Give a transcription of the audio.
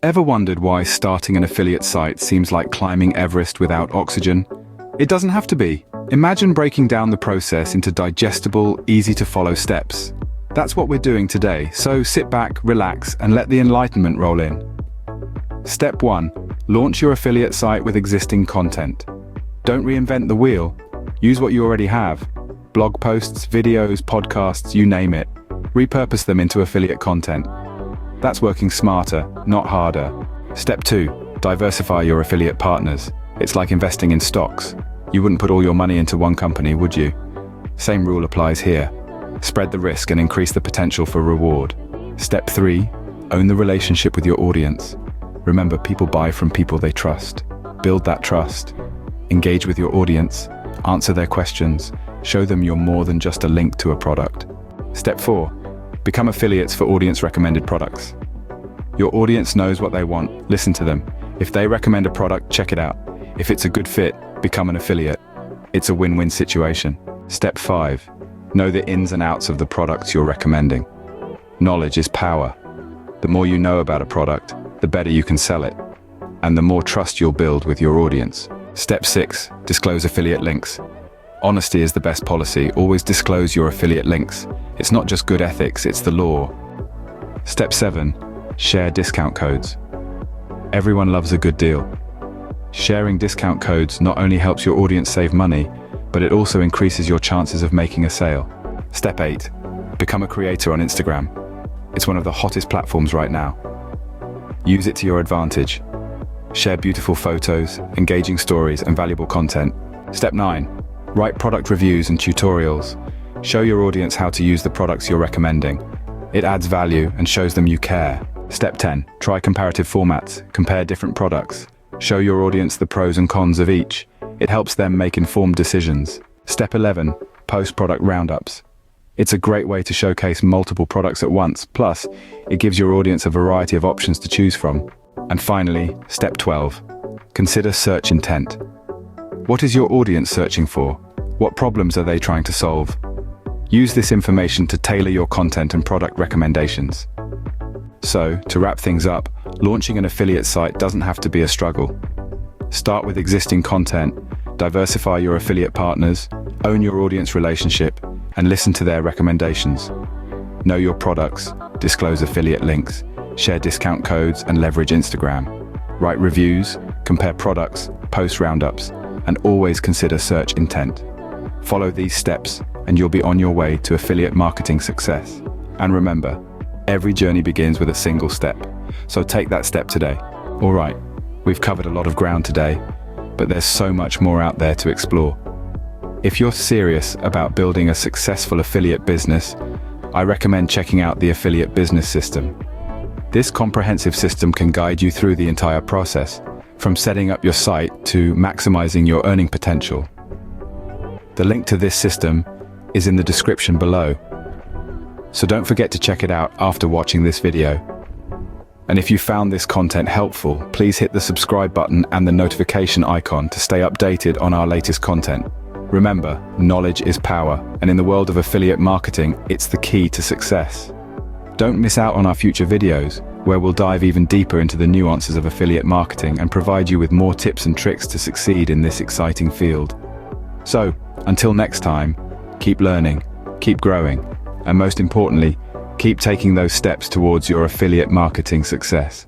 Ever wondered why starting an affiliate site seems like climbing Everest without oxygen? It doesn't have to be. Imagine breaking down the process into digestible, easy-to-follow steps. That's what we're doing today, so sit back, relax, and let the enlightenment roll in. Step 1. Launch your affiliate site with existing content. Don't reinvent the wheel. Use what you already have. Blog posts, videos, podcasts, you name it. Repurpose them into affiliate content. That's working smarter, not harder. Step 2. Diversify your affiliate partners. It's like investing in stocks. You wouldn't put all your money into one company, would you? Same rule applies here. Spread the risk and increase the potential for reward. Step 3. Own the relationship with your audience. Remember, people buy from people they trust. Build that trust. Engage with your audience. Answer their questions. Show them you're more than just a link to a product. Step 4. Become affiliates for audience-recommended products. Your audience knows what they want. Listen to them. If they recommend a product, check it out. If it's a good fit, become an affiliate. It's a win-win situation. Step 5. Know the ins and outs of the products you're recommending. Knowledge is power. The more you know about a product, the better you can sell it, and the more trust you'll build with your audience. Step 6. Disclose affiliate links. Honesty is the best policy. Always disclose your affiliate links. It's not just good ethics, it's the law. Step 7. Share discount codes. Everyone loves a good deal. Sharing discount codes not only helps your audience save money, but it also increases your chances of making a sale. Step 8. Become a creator on Instagram. It's one of the hottest platforms right now. Use it to your advantage. Share beautiful photos, engaging stories, and valuable content. Step 9. Write product reviews and tutorials. Show your audience how to use the products you're recommending. It adds value and shows them you care. Step 10. Try comparative formats. Compare different products. Show your audience the pros and cons of each. It helps them make informed decisions. Step 11. Post product roundups. It's a great way to showcase multiple products at once. Plus, it gives your audience a variety of options to choose from. And finally, step 12. Consider search intent. What is your audience searching for? What problems are they trying to solve? Use this information to tailor your content and product recommendations. So, to wrap things up, launching an affiliate site doesn't have to be a struggle. Start with existing content, diversify your affiliate partners, own your audience relationship, and listen to their recommendations. Know your products, disclose affiliate links, share discount codes, and leverage Instagram. Write reviews, compare products, post roundups, and always consider search intent. Follow these steps, and you'll be on your way to affiliate marketing success. And remember, every journey begins with a single step. So take that step today. All right, we've covered a lot of ground today, but there's so much more out there to explore. If you're serious about building a successful affiliate business, I recommend checking out the Affiliate Business System. This comprehensive system can guide you through the entire process, from setting up your site to maximizing your earning potential. The link to this system is in the description below, so don't forget to check it out after watching this video. And if you found this content helpful, please hit the subscribe button and the notification icon to stay updated on our latest content. Remember, knowledge is power, and in the world of affiliate marketing, it's the key to success. Don't miss out on our future videos, where we'll dive even deeper into the nuances of affiliate marketing and provide you with more tips and tricks to succeed in this exciting field. So, until next time, keep learning, keep growing, and most importantly, keep taking those steps towards your affiliate marketing success.